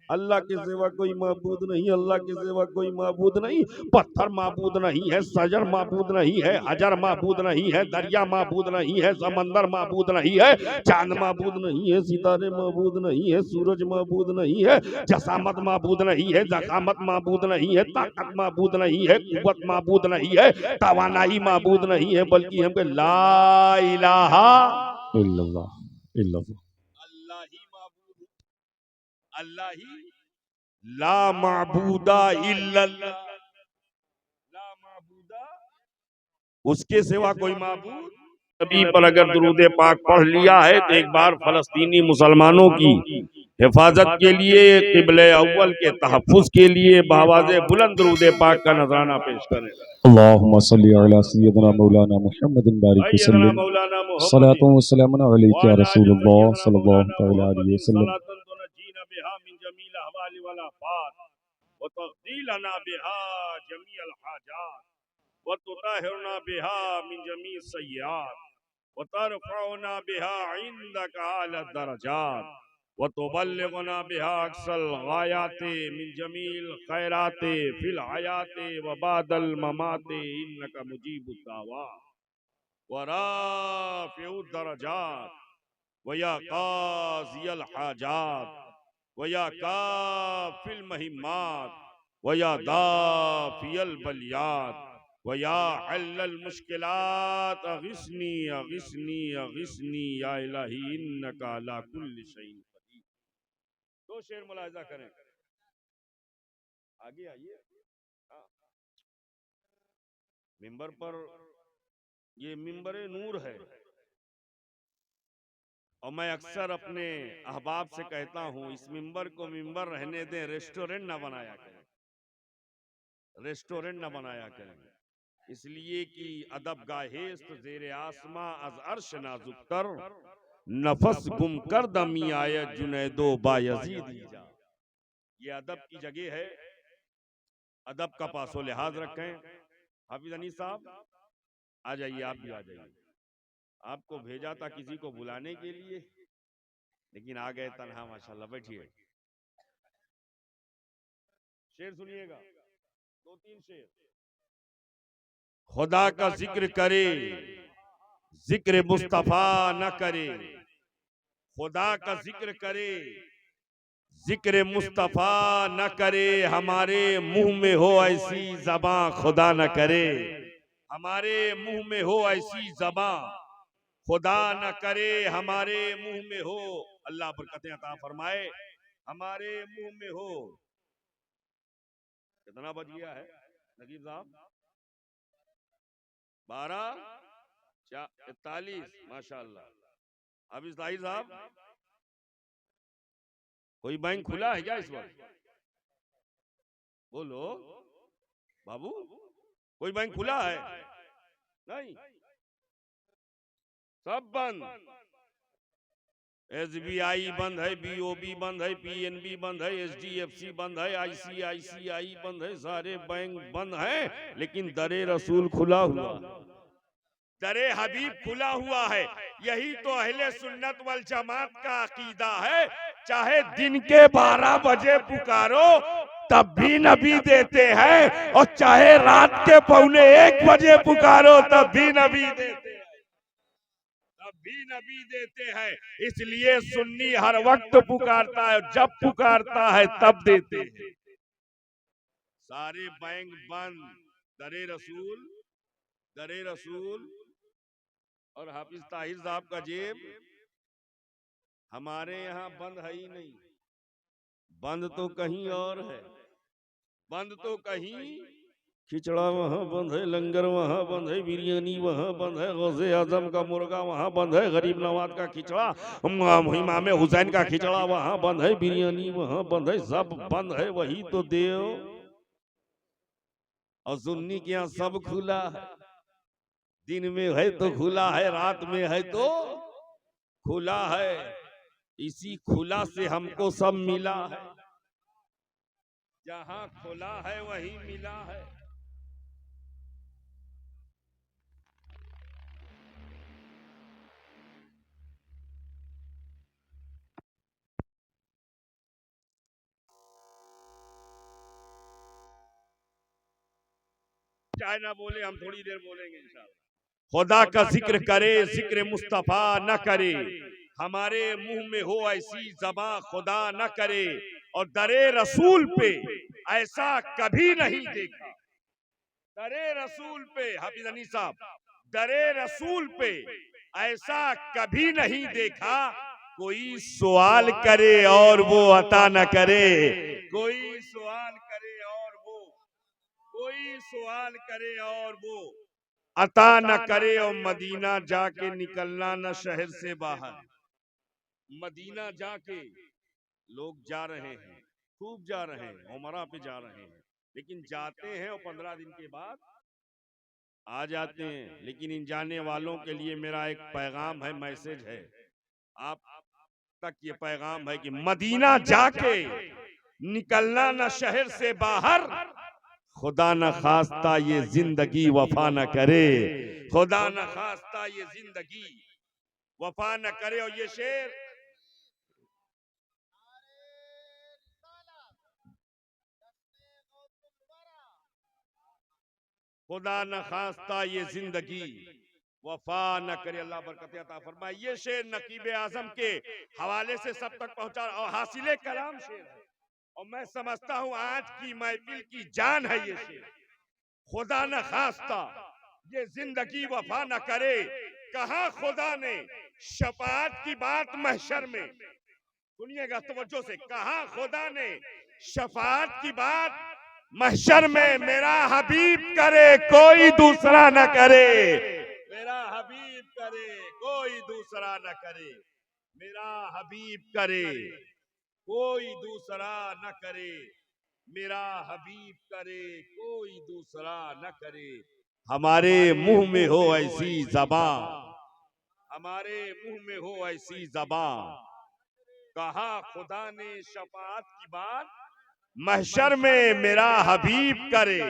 अल्लाह के सिवा कोई माबूद नहीं, अल्लाह के सिवा कोई माबूद नहीं। पत्थर माबूद नहीं है, सजर माबूद नहीं है, हजर माबूद नहीं है, दरिया माबूद नहीं है, समंदर माबूद नहीं है, चांद माबूद नहीं है, सितारे माबूद नहीं है, सूरज माबूद नहीं है, जसामत माबूद नहीं है, जखामत माबूद नहीं है, ताकत माबूद नहीं है, कुव्वत माबूद नहीं है, तवानाई माबूद नहीं है, बल्कि हम ला इलाहा इल्लल्लाह, इल्लल्लाह, अल्लाह ही माबूद है, अल्लाह ही ला माबूदा इल्लल्लाह, ला माबूदा उसके सिवा कोई माबूद। नबी पर अगर दुरूद पाक पढ़ लिया है तो एक बार फलस्तीनी मुसलमानों की हिफाजत के लिए, क़िबले अव्वल के तहफ़्फ़ुज़ के लिए बआवाज़े बुलंद दुरूद पाक का नजराना पेश करें। अल्लाहुम्मा सल्ली अला सय्यदना मौलाना मुहम्मदिन बारिक वसल्लम मौलाना सलातु व सलामुन अलैका व रसूलुल्लाह सल्लल्लाहु मौलाना तआला अलैहि मुहम्मदिन वसल्लम। सलातन तुनजीना बिहा मिन जमील अहवाल वल आफात व तग़दीलना बिहा जमीअल हाजात व तुताहिरना बिहा मिन जमी सय्यात व तरफ़उना बिहा इंदका आला दरजात व तुबल्लिगुना बिहा अक़सल गायाति मिन जमील खैराति फिल हयाति व बादल ममाति इन्नका मुजीबुद दावात व राफ़िउद दरजात व या क़ाज़ियल हाजात व या काफ़िल महिम्मात व या दाफ़ियल बलियात व या हल्लल मुश्किलात अग़िस्नी अग़िस्नी अग़िस्नी या इलाही इन्नका अला कुल्लि शैइन क़दीर। दो शेर मुलाहिज़ा करें, आगे आइए। हाँ, मिंबर पर ये मिंबर नूर है और मैं अक्सर अपने अहबाब से कहता हूं इस मिंबर को मिंबर रहने दें, रेस्टोरेंट ना बनाया करें, रेस्टोरेंट ना बनाया करें, इसलिए कि अदब गाहेस्त ज़ेरे आसमां अज अर्श नाजुक तर नफस गुम कर दमी आय जुनैदो बायजीद ईजा। ये अदब की जगह है, अदब का पासो लिहाज रखें। हाफिज अनी साहब आ जाइए, आप भी आ जाइए। आपको भेजा था किसी को बुलाने के लिए, लेकिन आ गए तन्हा, माशाल्लाह। बैठिए, शेर सुनिएगा, दो तीन शेर। खुदा का जिक्र करे, जिक्र मुस्तफा न करे, खुदा का जिक्र करे, जिक्र मुस्तफा न करे, हमारे मुंह में हो ऐसी ज़बां खुदा न करे, हमारे मुंह में हो ऐसी ज़बां खुदा न करे, हमारे मुंह में हो, अल्लाह बरकतें अता फरमाए, हमारे मुंह में हो। कितना बज गया है नकीब साहब? 12:41, माशाअल्लाह। अब इस दाई साहब, कोई बैंक खुला है क्या इस वक्त? बोलो बाबू, कोई बैंक खुला है? नहीं, सब बंद। SBI बंद है, BOB बंद है, PNB बंद है, HDFC बंद है, ICICI बंद है, सारे बैंक बंद हैं, लेकिन दरे रसूल खुला हुआ, दरे हबीब खुला हुआ है। यही तो अहले सुन्नत वल जमात का अकीदा है, चाहे दिन के 12 बजे पुकारो तब भी नबी देते हैं, और चाहे रात के 1:15 बजे पुकारो तब भी नबी देते हैं, तब भी नबी देते हैं। इसलिए सुन्नी हर वक्त पुकारता है, जब पुकारता है तब देते हैं। सारे बैंक बंद, दरे रसूल, दरे रसूल और हाफिज ताहिर साहब का जेब हमारे यहाँ बंद है ही नहीं। बंद तो कहीं और है, बंद तो कहीं, खिचड़ा वहाँ बंद है, लंगर वहाँ बंद है, बिरयानी वहाँ बंद है, गौसे आजम का मुर्गा वहाँ बंद है, गरीब नवाज का खिचड़ा, इमाम हुसैन का खिचड़ा वहाँ बंद है, बिरयानी वहाँ बंद है, सब बंद है। वही तो देव और सुन्नी के यहाँ सब खुला है। दिन में है तो खुला है, रात में है तो खुला है। इसी खुला से हमको सब मिला है, जहां खुला है वहीं मिला है। चाहे ना बोले, हम थोड़ी देर बोलेंगे इंशाअल्लाह। खुदा का जिक्र करे, जिक्र मुस्तफा न करे, हमारे मुंह में हो ऐसी ज़बां खुदा न करे, और दरे रसूल पे ऐसा कभी नहीं देखा। दरे रसूल पे हाफिज अनी साहब, दरे रसूल पे ऐसा कभी नहीं देखा, कोई सवाल करे और वो अता न करे, कोई सवाल करे और वो, कोई सवाल करे और वो अता न करे, और मदीना जाके निकलना न शहर से बाहर। मदीना जाके लोग जा रहे हैं, खूब जा रहे हैं, उमरा पे जा रहे हैं, लेकिन जाते हैं और 15 दिन के बाद आ जाते हैं। लेकिन इन जाने वालों के लिए मेरा एक पैगाम है, मैसेज है आप तक, ये पैगाम है कि मदीना जाके निकलना न शहर से बाहर, खुदा न खास्ता ये जिंदगी वफा न करे, खुदा न खास्ता ये जिंदगी वफा न करे। और ये शेर खुदा न खास्ता ये जिंदगी वफा न करे, अल्लाह बरकत अता फरमाए। ये शेर नकीब आजम के हवाले से सब तक पहुंचा और हासिले कलाम शेर है, और मैं समझता हूं आज की महफिल की जान है ये शेर। खुदा न खास्ता ये जिंदगी वफा न करे, कहा खुदा ने शफाअत की बात महशर में, सुनिएगा तवज्जो से, कहा खुदा ने शफाअत की बात महशर में, मेरा हबीब करे कोई दूसरा न करे, मेरा हबीब करे कोई दूसरा न करे, मेरा हबीब करे कोई दूसरा न करे, मेरा हबीब करे कोई दूसरा न करे। हमारे मुंह में हो ऐसी ज़बां, हमारे मुंह में हो ऐसी ज़बां, कहा खुदा ने शफाअत की बात महशर में, मेरा हबीब करे।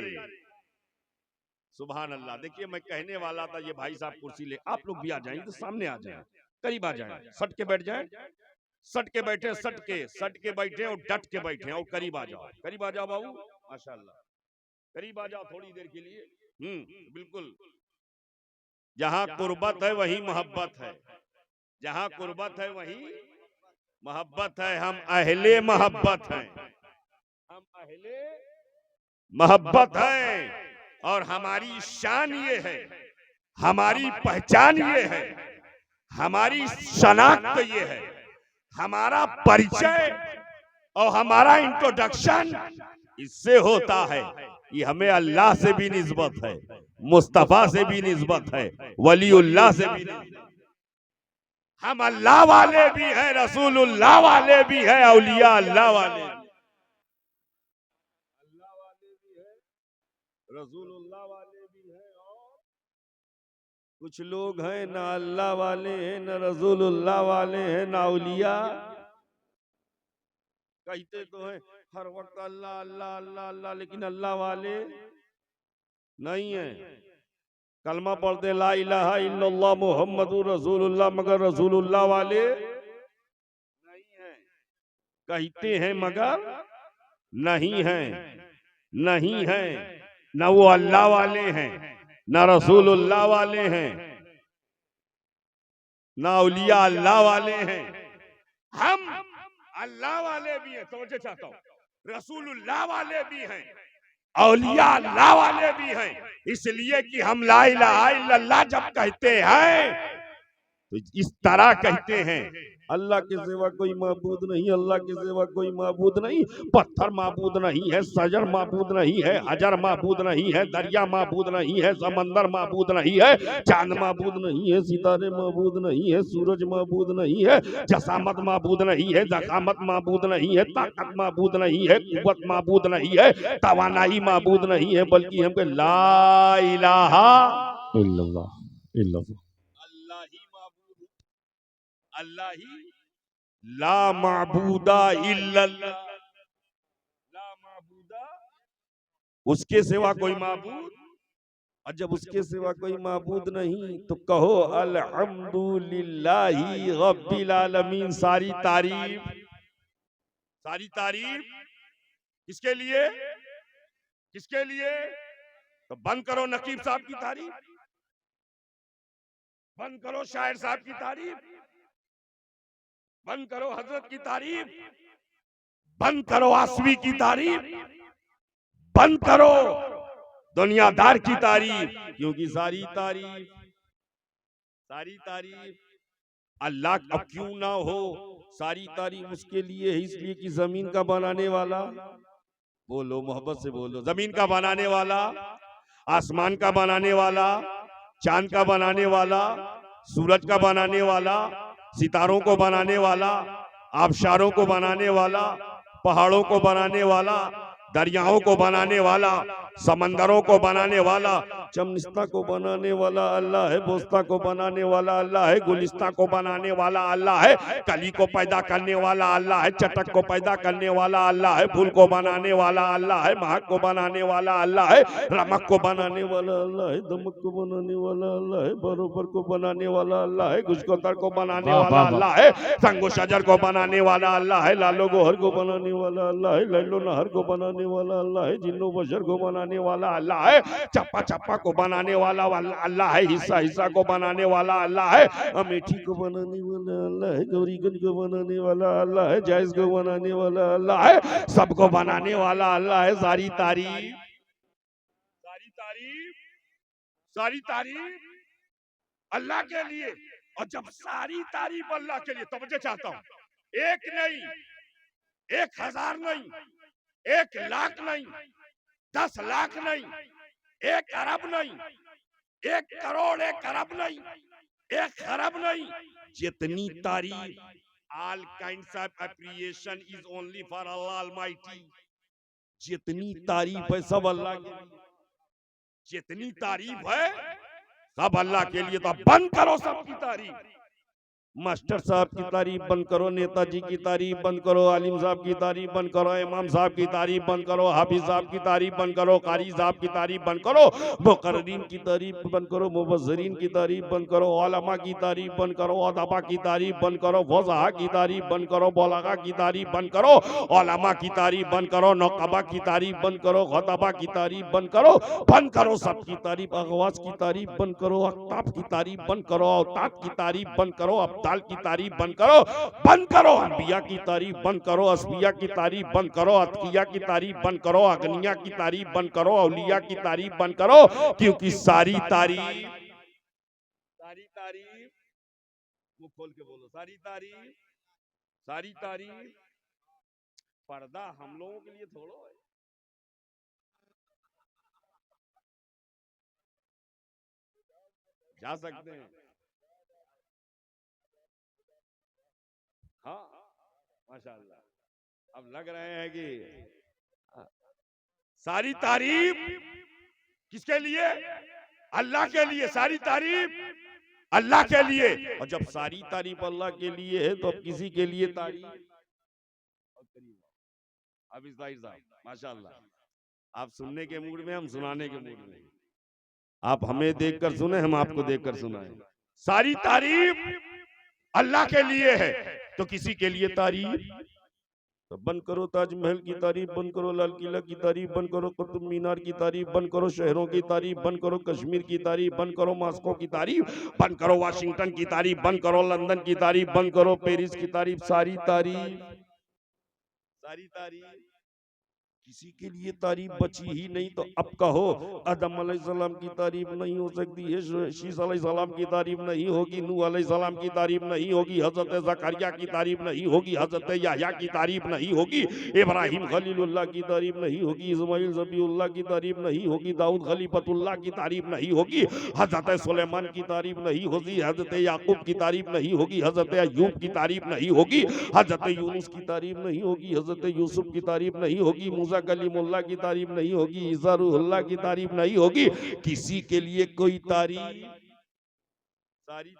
सुभान अल्लाह। देखिए मैं कहने वाला था, ये भाई साहब कुर्सी ले, आप लोग भी आ जाएं, तो सामने आ जाएं, करीब आ जाएं, सट के बैठ जाएं, सट के बैठे, सट के बैठे और डट के बैठे, और करीब आ जाओ, करीब आ जाओ बाबू, माशाल्लाह, करीब आ जाओ थोड़ी देर के लिए। बिल्कुल, जहां कुर्बत है वहीं मोहब्बत है, जहां कुर्बत है वहीं मोहब्बत है। हम अहले मोहब्बत हैं, हम अहले मोहब्बत हैं, और हमारी शान ये है, हमारी पहचान ये है, हमारी शनाख्त ये है, हमारा परिचय और हमारा इंट्रोडक्शन इससे होता है कि हमें अल्लाह से भी निस्बत है, मुस्तफा से भी निस्बत है, वलीउल्लाह से भी निस्बत है। हम अल्लाह वाले भी हैं, रसूलुल्लाह वाले भी हैं, औलिया अल्लाह वाले भी, अल्लाह वाले भी हैं, रसूलुल्लाह वाले भी हैं, और कुछ लोग हैं ना अल्लाह वाले हैं, ना रसूलुल्लाह वाले हैं, ना औलिया। कहते तो हैं हर वक्त अल्लाह अल्लाह अल्लाह अल्लाह, लेकिन अल्लाह वाले नहीं है। कलमा पढ़ते ला इलाहा इल्लल्लाह मुहम्मदुर रसूलुल्लाह, मगर रसूलुल्लाह वाले नहीं है। कहते हैं मगर नहीं है, नहीं है, न वो अल्लाह वाले हैं, न रसूलुल्लाह वाले हैं, न औलिया अल्लाह वाले हैं। हम अल्लाह वाले भी हैं, समझे चाहता हूं, रसूलुल्लाह वाले भी हैं, औलिया अल्लाह वाले भी हैं। इसलिए कि हम ला इलाहा इल्लल्लाह जब कहते हैं तो इस तरह कहते हैं, अल्लाह के सिवा कोई माबूद नहीं, अल्लाह के सिवा कोई माबूद नहीं। पत्थर माबूद नहीं है, सजर माबूद नहीं है, हजर माबूद नहीं है, दरिया माबूद नहीं है, समंदर माबूद नहीं है, चांद माबूद नहीं है, सितारे माबूद नहीं है, सूरज माबूद नहीं है, जसामत माबूद नहीं है, जखामत माबूद नहीं है, ताकत माबूद नहीं है, कुव्वत माबूद नहीं है, तवानाई माबूद नहीं है, बल्कि हम ला इलाहा इल्लल्लाह इल्लल्लाह, अल्लाह ही माबूद, अल्लाह ही, ला माबूदा इल्लल्लाह, ला माबूदा, उसके सिवा कोई माबूद, और जब उसके सिवा कोई माबूद नहीं तो कहो अल्हम्दुलिल्लाहि रब्बिल आलमीन। सारी तारीफ, सारी तारीफ किसके लिए, किसके लिए, तो बंद करो नकीब साहब की तारीफ, बंद करो शायर साहब की तारीफ, बंद करो हजरत की तारीफ, बंद करो आसवी की तारीफ, बंद करो दुनियादार की तारीफ, क्योंकि सारी तारीफ अल्लाह अब क्यों ना हो, सारी तारीफ उसके लिए है, इसलिए कि जमीन का बनाने वाला, बोलो मोहब्बत से बोलो, जमीन का बनाने वाला, आसमान का बनाने वाला, चांद का बनाने वाला, सूरज का बनाने वाला, सितारों को बनाने वाला, आबशारों को बनाने वाला, पहाड़ों को बनाने वाला, दरियाओं को बनाने वाला, समंदरों को बनाने वाला, चमनिस्ता को बनाने वाला अल्लाह है, बोस्ता को बनाने वाला अल्लाह है, गुलिस्ता को बनाने वाला अल्लाह है, कली को पैदा करने वाला अल्लाह है, चटक को पैदा करने वाला अल्लाह है, फूल को बनाने वाला अल्लाह है, महक को बनाने वाला अल्लाह है, रमक को बनाने वाला अल्लाह है, दमक को बनाने वाला अल्लाह है, बरोबर को बनाने वाला अल्लाह है, गुजकोतर को बनाने वाला अल्लाह है, संगो शजर को बनाने वाला अल्लाह है, लालो गोहर को बनाने वाला अल्लाह है, लैलो नहर को बनाने वाला अल्लाह है, जिन्नो बशर को बनाने वाला अल्लाह है, चप्पा चप्पा को बनाने वाला अल्लाह है, हिस्सा हिस्सा को बनाने वाला अल्लाह है, अमेठी को बनाने वाला अल्लाह है, गौरीगंज को बनाने वाला अल्लाह है, जायज को बनाने वाला अल्लाह है, सबको बनाने वाला अल्लाह है। सारी तारीफ, सारी तारीफ, सारी तारीफ अल्लाह के लिए। और जब सारी तारीफ अल्लाह के लिए, तवज्जो चाहता हूं, एक नहीं, 1000 नहीं, 1 लाख नहीं, 10 लाख नहीं, 1 अरब नहीं, 1 करोड़, 1 अरब नहीं, 1 खरब नहीं, जितनी तारीफ, all kinds of appreciation is only for Allah Almighty, जितनी तारीफ है सब अल्लाह के लिए, जितनी तारीफ है सब अल्लाह के लिए। तो बंद करो सबकी तारीफ, मास्टर साहब की तारीफ बंद करो, नेताजी की तारीफ बंद करो, आलिम साहब की तारीफ बंद करो, इमाम साहब की तारीफ बंद करो, हाफिज साहब की तारीफ बंद करो, कारी साहब की तारीफ बंद करो, मुकर्रिरीन की तारीफ बंद करो, मुबस्सिरीन की तारीफ बंद करो, उलमा की तारीफ बंद करो, अदबा की तारीफ बंद करो, फुक़हा की तारीफ बंद करो, बुलगा की तारीफ बंद करो, उलमा की तारीफ बंद करो, नक़बा की तारीफ बंद करो, ख़तबा की तारीफ बंद करो सबकी तारीफ, अगवास की तारीफ बंद करो, अख्ताब की तारीफ बंद करो, औताद की तारीफ बंद करो, अब्दाल की तारीफ बंद करो, अंबिया की तारीफ बंद करो, असफिया की तारीफ बंद करो, अतकिया की तारीफ बंद करो, अगनिया की तारीफ बंद करो, औलिया की तारीफ बंद करो, क्योंकि सारी तारीफ, मुंह खोल के बोलो, सारी तारीफ पर्दा हम लोगों के लिए थोड़ो है, जा सकते हैं। हाँ माशाअल्लाह, अब लग रहे हैं कि सारी तारीफ किसके लिए, अल्लाह के लिए, सारी तारीफ अल्लाह के लिए। और जब सारी तारीफ अल्लाह के लिए है तो अब किसी के लिए तारीफ, अब इस माशाअल्लाह, आप सुनने के मूड में, हम सुनाने के मूड में, आप हमें देखकर सुने, हम आपको देखकर सुनाएं। सारी तारीफ अल्लाह के लिए है तो किसी के लिए तारीफ, तो बंद करो ताजमहल की तारीफ, बंद करो लाल किला की तारीफ, बंद करो कुतुब मीनार की तारीफ, बंद करो शहरों की तारीफ, बंद करो कश्मीर की तारीफ, बंद करो मॉस्को की तारीफ, बंद करो वाशिंगटन की तारीफ, बंद करो लंदन की तारीफ, बंद करो पेरिस की तारीफ, सारी तारीफ किसी के लिए तारीफ बची ही नहीं। तो अब कहो आदम अलैहिस्सलाम की तारीफ नहीं हो सकती है, शीस अलैहिस्सलाम की तारीफ नहीं होगी, नूह अलैहिस्सलाम की तारीफ नहीं होगी, हजरत ज़करिया की तारीफ नहीं होगी, हजरत याह्या की तारीफ नहीं होगी, इब्राहिम खलीलुल्लाह की तारीफ नहीं होगी, इस्माइल ज़बीउल्लाह की तारीफ नहीं होगी, दाऊद खलीफतुल्लाह की तारीफ नहीं होगी, हजरत सुलेमान की तारीफ नहीं होगी, हजरत याकूब की तारीफ नहीं होगी, हजरत अय्यूब की तारीफ नहीं होगी, हजरत यूनुस की तारीफ नहीं होगी, हजरत यूसुफ की तारीफ नहीं होगी, मूसा कलीमुल्लाह की तारीफ नहीं होगी, ईसा रूहुल्लाह की तारीफ नहीं होगी। किसी के लिए कोई तारीफ, सारी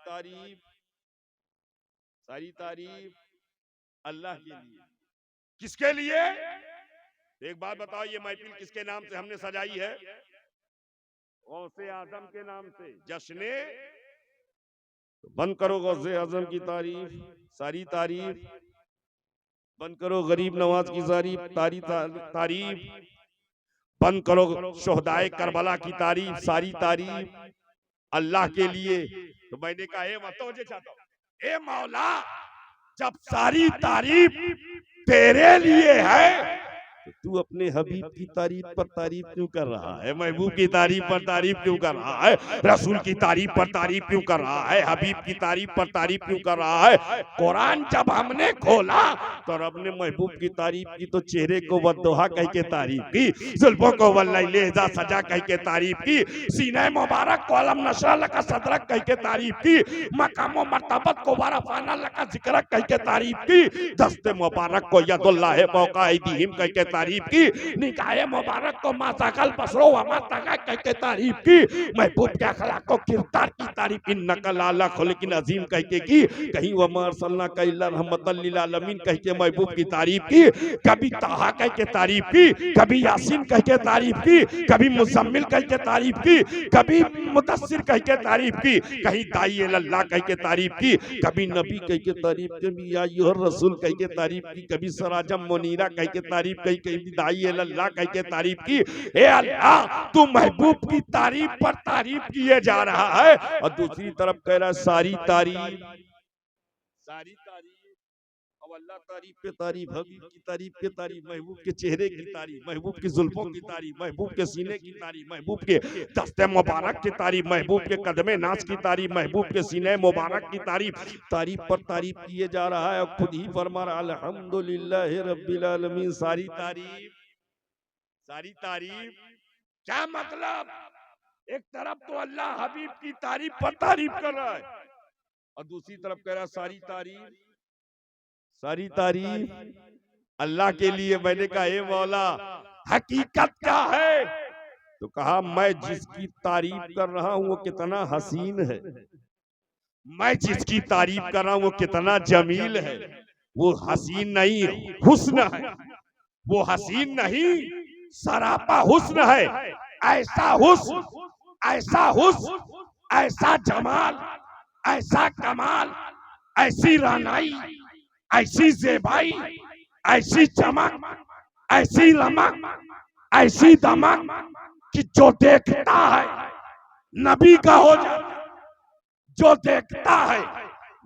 तारीफ अल्लाह के लिए। किसके लिए? एक बात बताओ, ये महफिल किसके नाम से हमने सजाई है? गौसे आजम के नाम से। जश्ने, बंद करो गौसे आजम की तारीफ, सारी तारीफ बंद करो, गरीब नवाज की सारी तारीफ बंद करो शोहदाए करबला की तारीफ, सारी तारीफ अल्लाह के लिए। तो मैंने कहा ए मतवजे चाहता हूं, ए मौला जब सारी तारीफ तेरे लिए है तो तू अपने हबीब की तारीफ पर तारीफ क्यों कर रहा है? महबूब की तारीफ पर तारीफ क्यों कर रहा है? रसूल की तारीफ पर तारीफ क्यों कर रहा है? हबीब की तारीफ पर तारीफ क्यों कर रहा है? कुरान जब हमने खोला तो रब ने महबूब की तारीफ की तो चेहरे को वद्दोहा कह के तारीफ की, जुल्फों को वल्लैलेजा सजा कह के तारीफ की, सीने मुबारक को अलम नशरा लका सदरक कह के तारीफ की, मकाम व मर्तबत को वरफाना लका जिक्रक कह के तारीफ की, दस्ते मुबारक को यदुल्लाह फौका ऐदीहिम कह के तारीफ की, निकाय मुबारक को मासाकल बसरो व मातगा कह के तारीफ की, महबूब के अखलाक को किरदार की तारीफ इन्नका लाला खुल्किन अजीम कह के की, कहीं व मरसलना का इल्ला रहमतल लिल आलमीन कह के महबूब की तारीफ की, कभी ताहा कह के तारीफ की, कभी यासीन कह के तारीफ की, कभी मुजम्मिल कह के तारीफ की, कभी मुदस्सिर कह के तारीफ की, कहीं दाई अल्लाह कह के तारीफ की, कभी नबी कह के तारीफ, कभी या अय्युहर रसूल कह के तारीफ की, कभी सराजम मुनीरा कह के तारीफ की, कभी दाई अल्लाह कह के तारीफ की। ए अल्लाह तू महबूब की तारीफ पर तारीफ किए जा रहा है और दूसरी तरफ कह रहा है सारी तारीफ, सारी तारीफ। अब अल्लाह तारीफ पे तारीफ, हबीब की तारीफ के तारीफ, महबूब के चेहरे की तारीफ, महबूब की जुल्फों की तारीफ, महबूब के सीने की तारीफ, महबूब के दस्ते मुबारक की तारीफ, महबूब के कदमे नाच की तारीफ, महबूब के सीने मुबारक की तारीफ, तारीफ पर तारीफ किए जा रहा है। और खुद ही फरमा रहा अल्हम्दुलिल्लाहि रब्बिल आलमीन, सारी तारीफ, सारी तारीफ। क्या मतलब? एक तरफ तो अल्लाह हबीब की तारीफ पर तारीफ कर रहा है और दूसरी तरफ कह रहा है सारी तारीफ, सारी तारीफ अल्लाह के लिए। मैंने कहा ए मौला हकीकत क्या है? तो कहा मैं जिसकी तारीफ कर रहा हूं वो कितना हसीन है, मैं जिसकी तारीफ कर रहा हूं वो कितना जमील है। वो हसीन नहीं हुस्न है, वो हसीन नहीं सरापा हुस्न है। ऐसा हुस्न, ऐसा हुस्न, ऐसा जमाल, ऐसा कमाल, ऐसी रानाई, ऐसी ज़ेबाई, ऐसी चमक, ऐसी लमक, ऐसी दमक कि जो देखता है नबी का हो जाता है, जो देखता है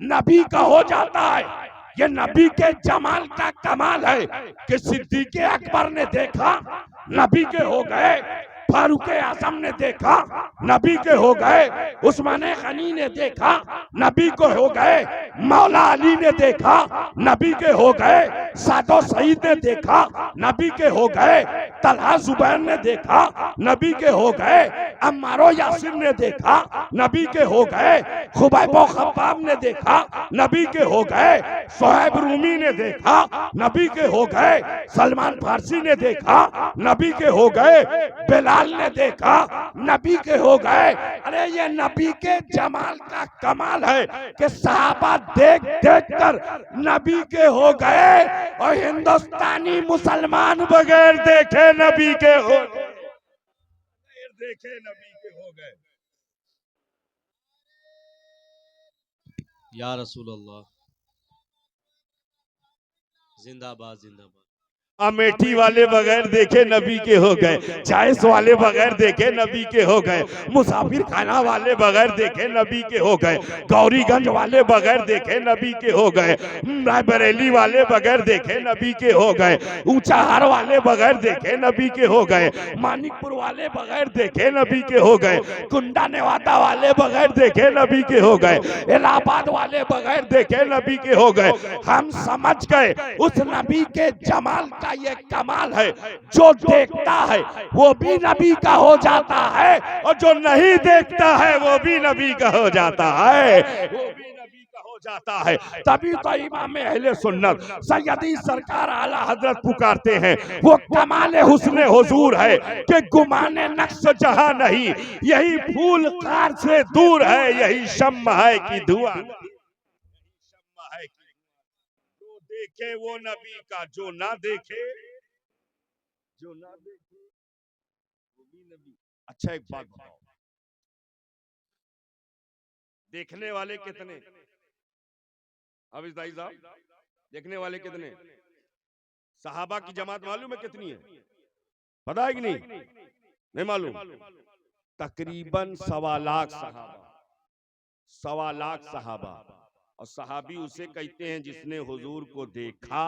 नबी का हो जाता है। ये नबी के जमाल का कमाल है कि सिद्दीक़ अकबर ने देखा नबी के हो गए, फारूक आजम ने देखा नबी के हो गए, उस्मान गनी ने देखा नबी को हो गए, मौला अली ने देखा नबी के हो गए, सादो सईद ने देखा नबी के हो गए, तलहा जुबैर ने देखा नबी के हो गए, अम्मारो यासिर ने देखा नबी के हो गए, खुबैब खब्बाब ने देखा नबी के हो गए, सोहेब रूमी ने देखा नबी के हो गए, सलमान फारसी ने देखा नबी के हो गए, बिलाल ने देखा नबी के हो गए। अरे ये नबी के जमाल का कमाल है कि सहाबा देख देख कर नबी के हो गए और हिंदुस्तानी मुसलमान बगैर देखे नबी के हो गए, देखे नबी के हो गए। या रसूल अल्लाह, जिंदाबाद जिंदाबाद। अमेठी वाले बगैर देखे नबी के हो गए, चाइस वाले बगैर देखे नबी के हो गए, मुसाफिर खाना वाले बगैर देखे नबी के हो गए, गौरीगंज वाले बगैर देखे नबी के हो गए, रायबरेली वाले बगैर देखे नबी के हो गए, ऊंचाहार वाले बगैर देखे नबी के हो गए, मानिकपुर वाले बगैर देखे नबी के हो गए, कुंडा नेवादा वाले बगैर देखे नबी के हो गए, इलाहाबाद वाले बगैर देखे नबी के हो गए। हम समझ गए उस नबी के जमाल का ये कमाल है, जो देखता है वो भी नबी का हो जाता है और जो नहीं देखता है वो भी नबी का हो जाता है, वो भी नबी का हो जाता है। तभी तो इमाम अहले सुन्नत सैयदी सरकार आला हजरत पुकारते हैं, वो कमाल हुस्न हुजूर है कि गुमाने नक्श जहां नहीं, यही फूल कार से दूर है, यही शम्मा है कि धुआं, शम्मा है कि देखे वो नबी का, जो ना देखे, जो ना देखे वो भी नबी। अच्छा एक बात बताओ, देखने वाले कितने? अब इस दाई साहब देखने वाले कितने? सहाबा की जमात मालूम है कितनी है? पता है कि नहीं? नहीं मालूम? तकरीबन 1.25 सहाबा, 1.25 सहाबा, और सहाबी उसे कहते हैं जिसने हुजूर को देखा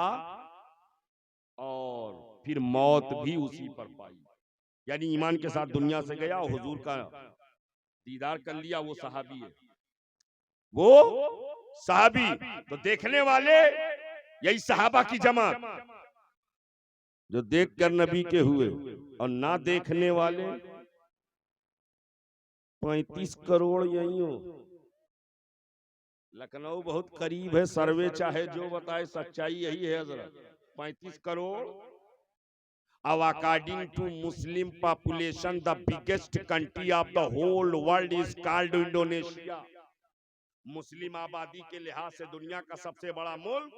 और फिर मौत भी उसी पर पाई, यानी ईमान के साथ दुनिया से गया और हुजूर का दीदार कर लिया, वो सहाबी है। वो सहाबी तो देखने वाले यही सहाबा की जमात जो देखकर नबी के हुए, और ना देखने वाले 35 करोड़ यही हो। लखनऊ बहुत करीब है, सर्वे चाहे जो बताए, सच्चाई यही है हजरत। 35 करोड़। अब according to Muslim population the biggest country of the whole world is called Indonesia. मुस्लिम आबादी के लिहाज से दुनिया का सबसे बड़ा मुल्क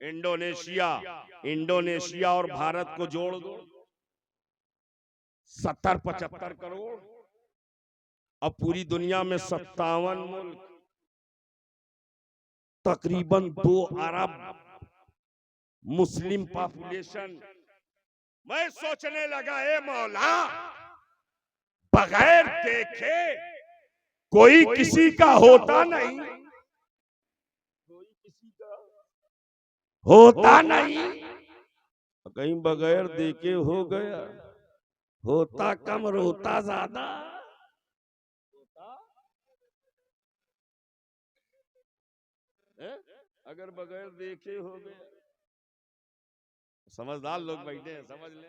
इंडोनेशिया। इंडोनेशिया और भारत को जोड़ दो 70-75 करोड़। अब पूरी दुनिया में 57 मुल्क, तकरीबन 2 अरब मुस्लिम पॉपुलेशन। मैं सोचने लगा, ए मौला, बगैर देखे कोई किसी का होता नहीं, कोई किसी का होता नहीं, कहीं बगैर देखे हो गया, होता कम रोता ज्यादा। अगर बगैर देखे हो गया, समझदार लोग बैठे हैं, समझ ले,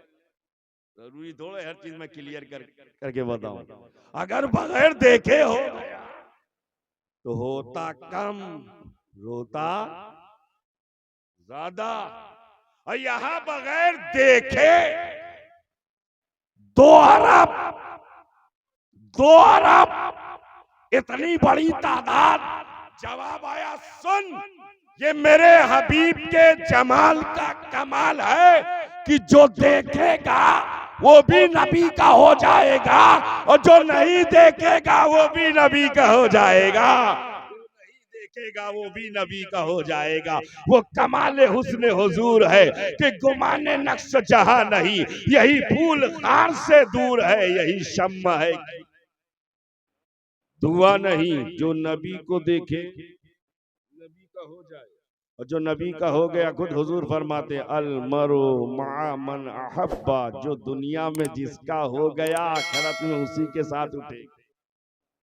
जरूरी थोड़ा हर चीज में क्लियर करके बताऊं। अगर बगैर देखे हो गया तो होता कम रोता ज्यादा, और यहां बगैर देखे 2 अरब, इतनी बड़ी तादाद। जवाब आया, सुन, ये मेरे हबीब के जमाल का कमाल है कि जो देखेगा वो भी नबी का हो जाएगा, और जो नहीं देखेगा वो भी नबी का हो जाएगा, देखेगा वो भी नबी का हो जाएगा। वो कमाल हुस्न हुजूर है कि गुमाने नक्श जहां नहीं, यही फूल खार से दूर है, यही शम्मा है, धुआं नहीं। जो नबी को देखे नबी का हो जाए, और जो नबी का हो गया, खुद हुजूर फरमाते अल मरो मा मन अहब्बा, जो दुनिया में जिसका हो गया आखिरत में उसी के साथ उठेगा।